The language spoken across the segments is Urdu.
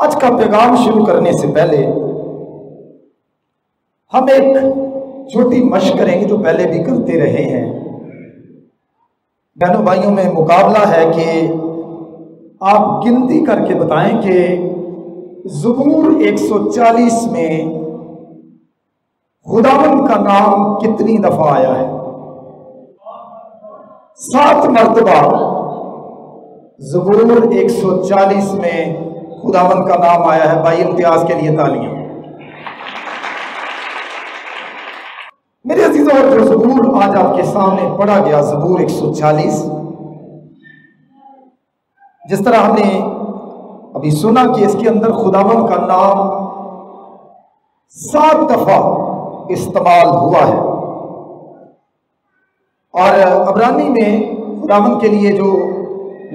آج کا پیغام شروع کرنے سے پہلے ہم ایک چھوٹی مشق کریں گے جو پہلے بھی کرتے رہے ہیں۔ بہنوں بھائیوں میں مقابلہ ہے کہ آپ گنتی کر کے بتائیں کہ زبور 140 میں خداوند کا نام کتنی دفعہ آیا ہے؟ 7 مرتبہ زبور 140 میں خداوند کا نام آیا ہے۔ بھائی امتیاز کے لیے تالیاں۔ میرے عزیزوں، جو زبور آج آپ کے سامنے پڑھا گیا، زبور 140، جس طرح ہم نے ابھی سنا کہ اس کے اندر خداوند کا نام 7 دفعہ استعمال ہوا ہے، اور عبرانی میں خداوند کے لیے جو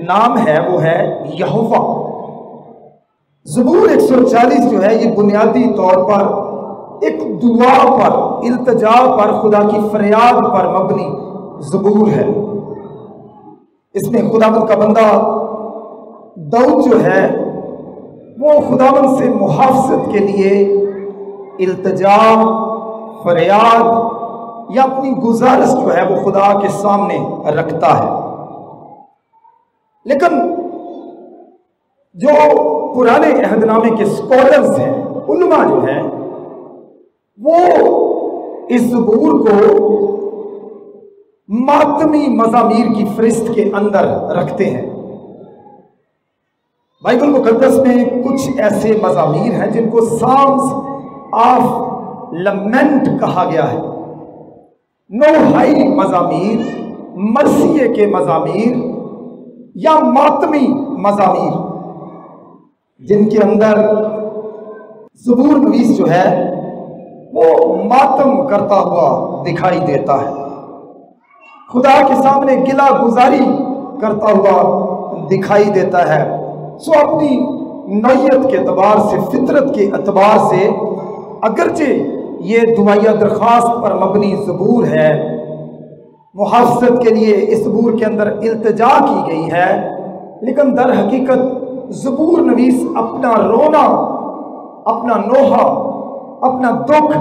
نام ہے وہ ہے یہوہ۔ زبور 140 جو ہے یہ بنیادی طور پر ایک دعا پر، التجا پر، خدا کی فریاد پر مبنی زبور ہے۔ اس میں خداوند کا بندہ داؤد جو ہے وہ خداوند سے محافظت کے لیے التجا، فریاد یا اپنی گزارش جو ہے وہ خدا کے سامنے رکھتا ہے۔ لیکن جو پرانے عہد نامے کے سکولرز ہیں، علماء جو ہیں، وہ اس زبور کو ماتمی مزامیر کی فہرست کے اندر رکھتے ہیں۔ بائبل مقدس میں کچھ ایسے مزامیر ہیں جن کو سالمز آف لمنٹ کہا گیا ہے، نوحائی مزامیر، مرثیے کے مزامیر یا ماتمی مزامیر، جن کے اندر زبور نویس جو ہے وہ ماتم کرتا ہوا دکھائی دیتا ہے، خدا کے سامنے گلہ گزاری کرتا ہوا دکھائی دیتا ہے۔ سو اپنی نوعیت کے اعتبار سے، فطرت کے اعتبار سے، اگرچہ یہ دعائیہ درخواست پر مبنی زبور ہے، محافظت کے لیے اس زبور کے اندر التجا کی گئی ہے، لیکن در حقیقت زبور نویس اپنا رونا، اپنا نوحہ، اپنا دکھ،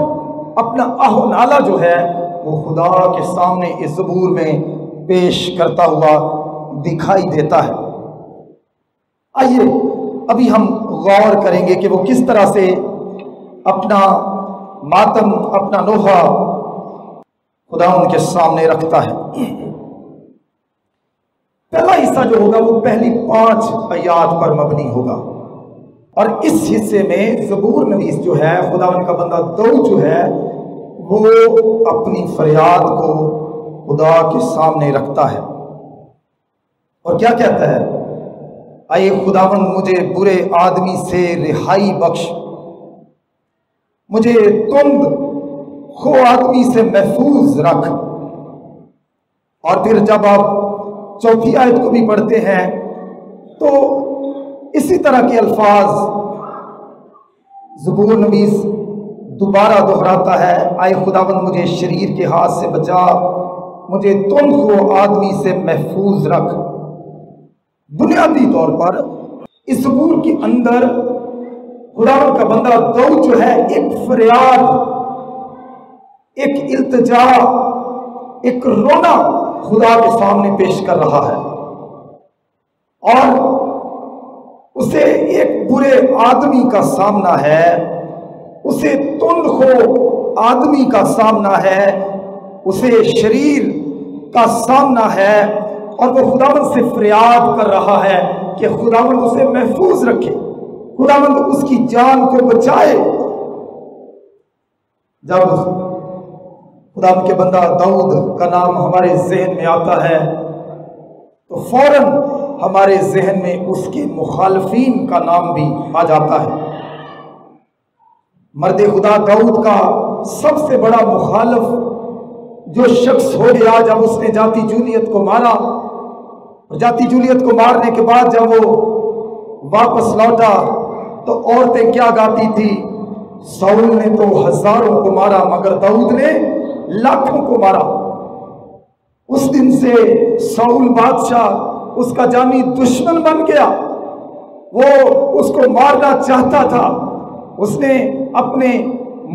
اپنا آہ و نالہ جو ہے وہ خدا کے سامنے اس زبور میں پیش کرتا ہوا دکھائی دیتا ہے۔ آئیے ابھی ہم غور کریں گے کہ وہ کس طرح سے اپنا ماتم، اپنا نوحہ خدا ان کے سامنے رکھتا ہے۔ پہلا حصہ جو ہوگا وہ پہلی 5 آیات پر مبنی ہوگا، اور اس حصے میں زبور نویس جو ہے، خداوند کا بندہ داؤد جو ہے، وہ اپنی فریاد کو خدا کے سامنے رکھتا ہے، اور کیا کہتا ہے؟ اے خداوند مجھے برے آدمی سے رہائی بخش، مجھے تند خو آدمی سے محفوظ رکھ۔ اور پھر جب آپ 4 آیت کو بھی پڑھتے ہیں تو اسی طرح کے الفاظ زبور نویس دوبارہ دہراتا ہے، اے خداوند مجھے شریر کے ہاتھ سے بچا، مجھے تند خو آدمی سے محفوظ رکھ۔ بنیادی طور پر اس زبور کے اندر خداوند کا بندہ داؤد جو ہے ایک فریاد، ایک التجا، ایک رونا خدا کے سامنے پیش کر رہا ہے، اور اسے ایک برے آدمی کا سامنا ہے، اسے تند خو آدمی کا سامنا ہے، اسے شریر کا سامنا ہے، اور وہ خداوند سے فریاد کر رہا ہے کہ خداوند اسے محفوظ رکھے، خداوند اس کی جان کو بچائے۔ جب خداوند کے بندہ داؤد کا نام ہمارے ذہن میں آتا ہے تو فوراً ہمارے ذہن میں اس کے مخالفین کا نام بھی آ جاتا ہے۔ مرد خدا داؤد کا سب سے بڑا مخالف جو شخص ہو گیا جب اس نے جاتی جولیت کو مارا، اور جاتی جولیت کو مارنے کے بعد جب وہ واپس لوٹا تو عورتیں کیا گاتی تھی؟ ساؤل نے تو ہزاروں کو مارا مگر داؤد نے لاکھوں کو مارا۔ اس دن سے ساؤل بادشاہ اس کا جانی دشمن بن گیا۔ وہ اس کو مارنا چاہتا تھا، اس نے اپنے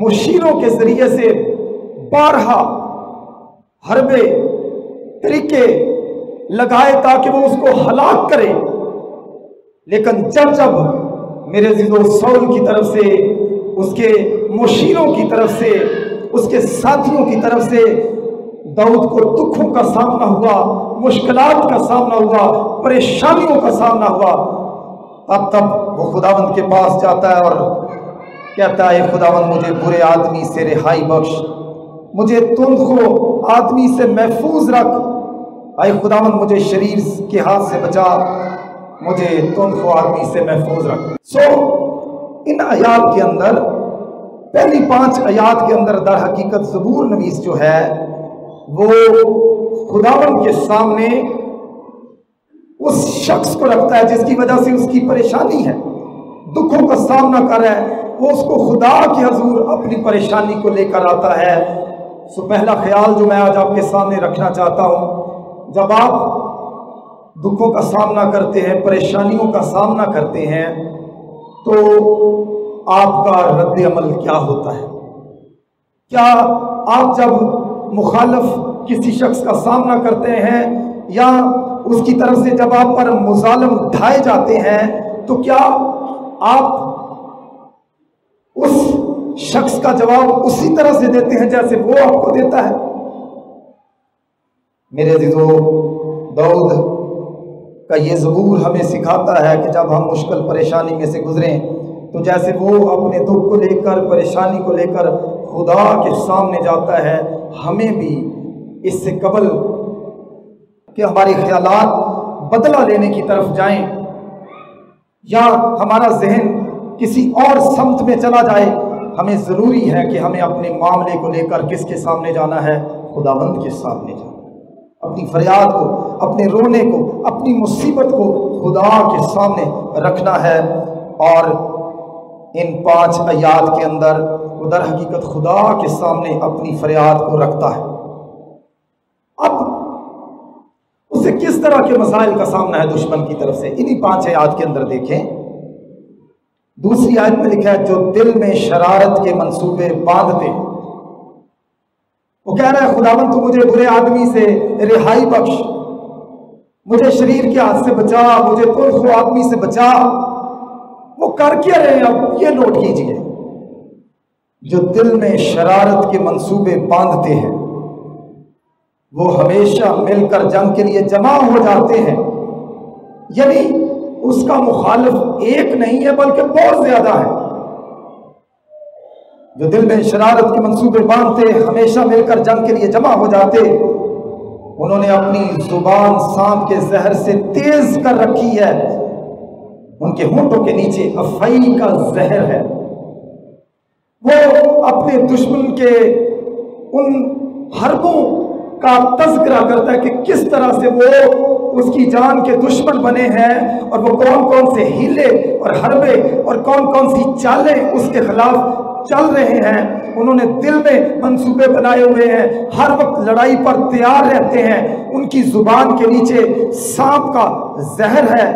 مشیروں کے ذریعے سے بارہا حربے طریقے لگائے تاکہ وہ اس کو ہلاک کرے، لیکن جب میرے عزیزو سول کی طرف سے، اس کے مشیروں کی طرف سے، اس کے ساتھیوں کی طرف سے داؤد کو دکھوں کا سامنا ہوا، مشکلات کا سامنا ہوا، پریشانیوں کا سامنا ہوا، تب وہ خداوند کے پاس جاتا ہے اور کہتا ہے خداوند مجھے برے آدمی سے رہائی بخش، مجھے تندخو آدمی سے محفوظ رکھ، اے خداوند مجھے شریر کے ہاتھ سے بچا، مجھے تندخو آدمی سے محفوظ رکھ۔ ان آیات کے اندر، پہلی 5 آیات کے اندر در حقیقت زبور نویس جو ہے وہ خداوند کے سامنے اس شخص کو رکھتا ہے جس کی وجہ سے اس کی پریشانی ہے، دکھوں کا سامنا کر رہا ہے، وہ اس کو خدا کے حضور اپنی پریشانی کو لے کر آتا ہے۔ پہلا خیال جو میں آج آپ کے سامنے رکھنا چاہتا ہوں، جب آپ دکھوں کا سامنا کرتے ہیں، پریشانیوں کا سامنا کرتے ہیں، تو آپ کا رد عمل کیا ہوتا ہے؟ کیا آپ جب مخالف کسی شخص کا سامنا کرتے ہیں یا اس کی طرف سے جب آپ پر مظالم ڈھائے جاتے ہیں تو کیا آپ اس شخص کا جواب اسی طرح سے دیتے ہیں جیسے وہ آپ کو دیتا ہے؟ میرے عزیزو، داؤد کا یہ زبور ہمیں سکھاتا ہے کہ جب ہم مشکل پریشانی میں سے گزریں تو جیسے وہ اپنے دکھ کو لے کر، پریشانی کو لے کر خدا کے سامنے جاتا ہے، ہمیں بھی اس سے قبل کہ ہمارے خیالات بدلہ لینے کی طرف جائیں یا ہمارا ذہن کسی اور سمت میں چلا جائے، ہمیں ضروری ہے کہ ہمیں اپنے معاملے کو لے کر کس کے سامنے جانا ہے؟ خداوند کے سامنے جانا، اپنی فریاد کو، اپنے رونے کو، اپنی مصیبت کو خدا کے سامنے رکھنا ہے۔ اور ان 5 آیات کے اندر وہ در حقیقت خدا کے سامنے اپنی فریاد کو رکھتا ہے۔ اب اسے کس طرح کے مسائل کا سامنا ہے دشمن کی طرف سے؟ انہی 5 آیات کے اندر دیکھیں، دوسری آیت میں لکھا ہے جو دل میں شرارت کے منصوبے باندھتے، وہ کہہ رہا ہے خداوند تو مجھے برے آدمی سے رہائی بخش، مجھے شریر کے ہاتھ سے بچا، مجھے تندخو آدمی سے بچا۔ وہ کر کیا رہے ہیں؟ اب یہ نوٹ کیجئے، جو دل میں شرارت کے منصوبے باندھتے ہیں وہ ہمیشہ مل کر جنگ کے لیے جمع ہو جاتے ہیں۔ یعنی اس کا مخالف ایک نہیں ہے بلکہ بہت زیادہ ہے۔ جو دل میں شرارت کے منصوبے باندھتے ہمیشہ مل کر جنگ کے لیے جمع ہو جاتے، انہوں نے اپنی زبان سانپ کے زہر سے تیز کر رکھی ہے، ان کے ہونٹوں کے نیچے افعی کا زہر ہے۔ وہ اپنے دشمن کے ان حربوں کا تذکرہ کرتا ہے کہ کس طرح سے وہ اس کی جان کے دشمن بنے ہیں اور وہ کون کون سے ہیلے اور حربے اور کون کون سی چالیں اس کے خلاف چل رہے ہیں۔ انہوں نے دل میں منصوبے بنائے ہوئے ہیں، ہر وقت لڑائی پر تیار رہتے ہیں، ان کی زبان کے نیچے سانپ کا زہر ہے۔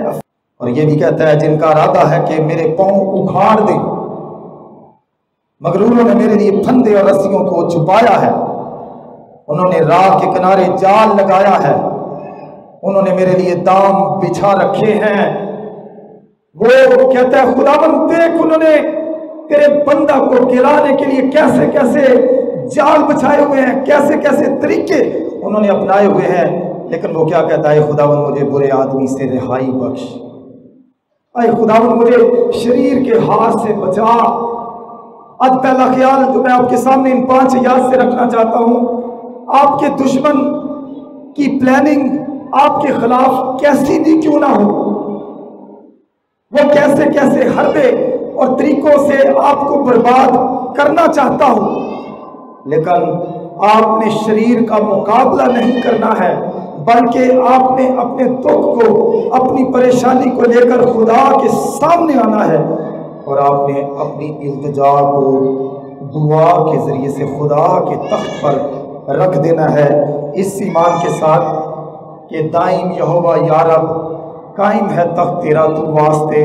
اور یہ بھی کہتا ہے جن کا ارادہ ہے کہ میرے پاؤں اکھاڑ دیں، مگر انہوں نے میرے لیے پھندے اور رسیوں کو چھپایا ہے، انہوں نے راہ کے کنارے جال لگایا ہے، انہوں نے میرے لیے دام بچھا رکھے ہیں۔ وہ کہتا ہے خداوند دیکھ، انہوں نے تیرے بندہ کو گرانے کے لیے کیسے کیسے جال بچھائے ہوئے ہیں، کیسے کیسے طریقے انہوں نے اپنائے ہوئے ہیں۔ لیکن وہ کیا کہتا ہے؟ خداوند مجھے برے آدمی سے رہائی بخش، اے خداوند مجھے شریر کے ہاتھ سے بچا۔ آج پہلا خیال جو میں آپ کے سامنے ان 5 آیات سے رکھنا چاہتا ہوں، آپ کے دشمن کی پلاننگ آپ کے خلاف کیسی بھی کیوں نہ ہو، وہ کیسے کیسے حربے اور طریقوں سے آپ کو برباد کرنا چاہتا ہو، لیکن آپ نے شریر کا مقابلہ نہیں کرنا ہے، بلکہ آپ نے اپنے دکھ کو، اپنی پریشانی کو لے کر خدا کے سامنے آنا ہے، اور آپ نے اپنی التجا کو دعا کے ذریعے سے خدا کے تخت پر رکھ دینا ہے، اس ایمان کے ساتھ کہ دائم یہوہ یا رب، قائم ہے تخت تیرا تو واسطے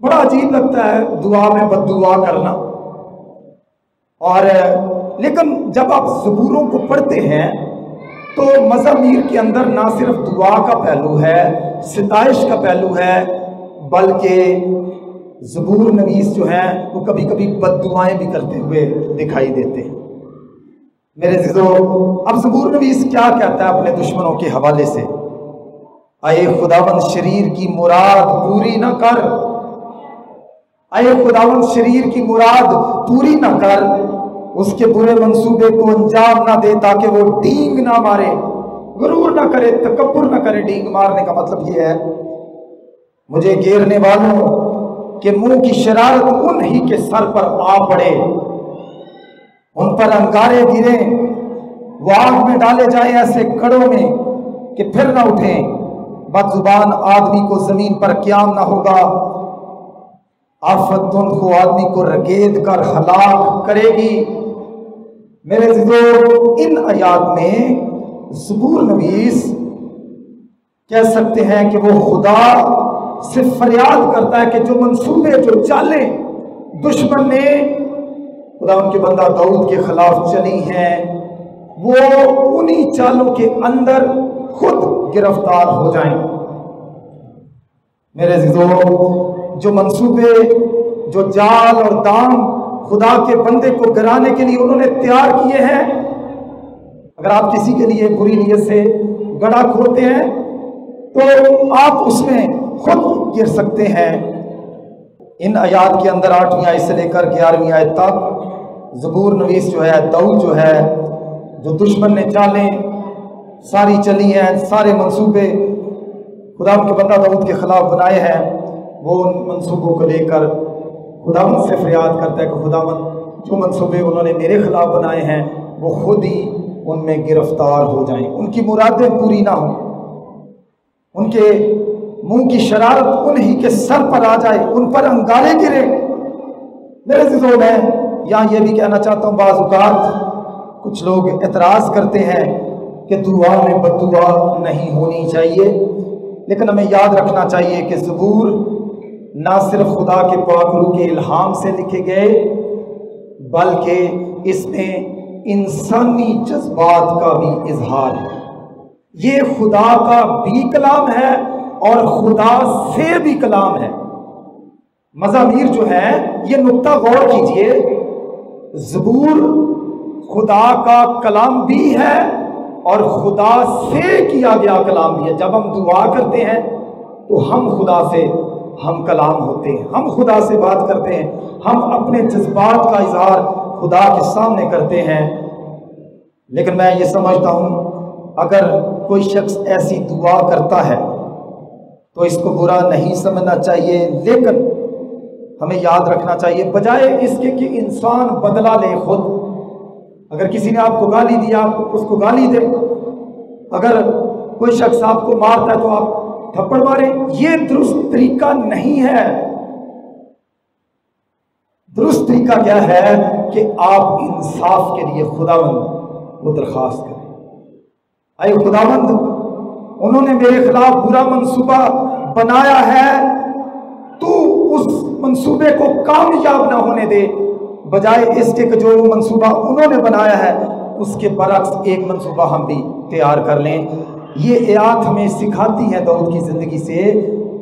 بڑا عجیب لگتا ہے دعا میں بد دعا کرنا، اور لیکن جب آپ زبوروں کو پڑھتے ہیں تو مزامیر کے اندر نہ صرف دعا کا پہلو ہے، ستائش کا پہلو ہے، بلکہ زبور نویس جو ہیں وہ کبھی کبھی بد دعائیں بھی کرتے ہوئے دکھائی دیتے ہیں۔ میرے عزیزو، اب زبور نویس کیا کہتا ہے اپنے دشمنوں کے حوالے سے؟ اے خداوند شریر کی مراد پوری نہ کر، اے خداوند شریر کی مراد پوری نہ کر، اس کے برے منصوبے کو انجام نہ دے تاکہ وہ ڈینگ نہ مارے، غرور نہ کرے، تکبر نہ کرے۔ ڈینگ مارنے کا مطلب یہ ہے مجھے گھیرنے والوں کے منہ کی شرارت ان ہی کے سر پر آ پڑے، ان پر انگارے گریں، وہ آگ میں ڈالے جائیں ایسے کڑوں میں کہ پھر نہ اٹھیں۔ بد زبان آدمی کو زمین پر قیام نہ ہوگا، آفت تند کو آدمی کو رگید کر ہلاک کرے گی۔ میرے عزیزو، ان آیات میں زبور نویس کہہ سکتے ہیں کہ وہ خدا سے فریاد کرتا ہے کہ جو منصوبے، جو چالیں دشمن نے خدا ان کے بندہ داؤد کے خلاف چلی ہیں، وہ انہی چالوں کے اندر خود گرفتار ہو جائیں۔ میرے عزیزو، جو منصوبے، جو جال اور دام خدا کے بندے کو گرانے کے لیے انہوں نے تیار کیے ہیں، اگر آپ کسی کے لیے بری نیت سے گڑھا کھودتے ہیں تو آپ اس میں خود گر سکتے ہیں۔ ان آیات کے اندر 8ویں آیت سے لے کر 11ویں آیت تک زبور نویس جو ہے، داؤد جو ہے، جو دشمن نے چالیں ساری چلی ہیں، سارے منصوبے خدا کے بندہ داؤد کے خلاف بنائے ہیں، وہ ان منصوبوں کو لے کر خداوند سے فریاد کرتا ہے کہ خداوند جو منصوبے انہوں نے میرے خلاف بنائے ہیں وہ خود ہی ان میں گرفتار ہو جائیں، ان کی مرادیں پوری نہ ہوں، ان کے منہ کی شرارت ان ہی کے سر پر آ جائے، ان پر انگارے گرے۔ میرے عزیزو، میں یہاں یہ بھی کہنا چاہتا ہوں، بعض اوقات کچھ لوگ اعتراض کرتے ہیں کہ دعا میں بد دعا نہیں ہونی چاہیے، لیکن ہمیں یاد رکھنا چاہیے کہ زبور نہ صرف خدا کے پاک روح کے الہام سے لکھے گئے، بلکہ اس میں انسانی جذبات کا بھی اظہار ہے۔ یہ خدا کا بھی کلام ہے اور خدا سے بھی کلام ہے۔ مزامیر جو ہے، یہ نقطہ غور کیجئے، زبور خدا کا کلام بھی ہے اور خدا سے کیا گیا کلام بھی ہے۔ جب ہم دعا کرتے ہیں تو ہم خدا سے ہم کلام ہوتے ہیں، ہم خدا سے بات کرتے ہیں، ہم اپنے جذبات کا اظہار خدا کے سامنے کرتے ہیں۔ لیکن میں یہ سمجھتا ہوں اگر کوئی شخص ایسی دعا کرتا ہے تو اس کو برا نہیں سمجھنا چاہیے، لیکن ہمیں یاد رکھنا چاہیے بجائے اس کے کہ انسان بدلہ لے خود، اگر کسی نے آپ کو گالی دیا آپ اس کو گالی دیں، اگر کوئی شخص آپ کو مارتا ہے تو آپ تھپڑ ماریں، یہ درست طریقہ نہیں ہے۔ درست طریقہ کیا ہے کہ آپ انصاف کے لیے خداوند کو درخواست کریں، اے خداوند انہوں نے میرے خلاف برا منصوبہ بنایا ہے، تو اس منصوبے کو کامیاب نہ ہونے دے، بجائے اس کے کہ جو منصوبہ انہوں نے بنایا ہے اس کے برعکس ایک منصوبہ ہم بھی تیار کر لیں۔ یہ آیات ہمیں سکھاتی ہے داؤد کی زندگی سے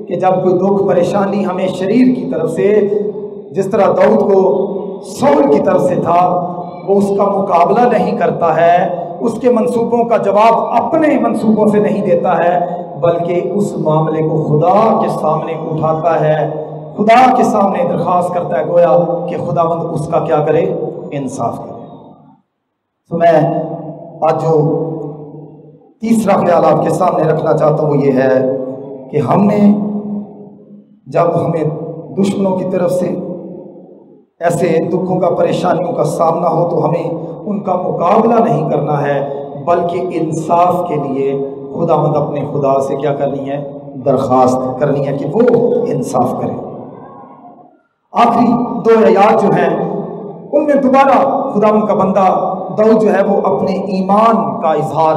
کہ جب کوئی دکھ پریشانی ہمیں شریر کی طرف سے، جس طرح داؤد کو سول کی طرف سے تھا، وہ اس کا مقابلہ نہیں کرتا ہے، اس کے منصوبوں کا جواب اپنے منصوبوں سے نہیں دیتا ہے، بلکہ اس معاملے کو خدا کے سامنے اٹھاتا ہے، خدا کے سامنے درخواست کرتا ہے، گویا کہ خداوند اس کا کیا کرے، انصاف کرے۔ تو میں آج جو تیسرا خیال آپ کے سامنے رکھنا چاہتا ہوں وہ یہ ہے کہ ہم نے جب ہمیں دشمنوں کی طرف سے ایسے دکھوں کا، پریشانیوں کا سامنا ہو تو ہمیں ان کا مقابلہ نہیں کرنا ہے، بلکہ انصاف کے لیے خداوند اپنے خدا سے کیا کرنی ہے، درخواست کرنی ہے کہ وہ انصاف کرے۔ آخری 2 آیات جو ہیں ان میں دوبارہ خداوند کا بندہ داؤد جو ہے وہ اپنے ایمان کا اظہار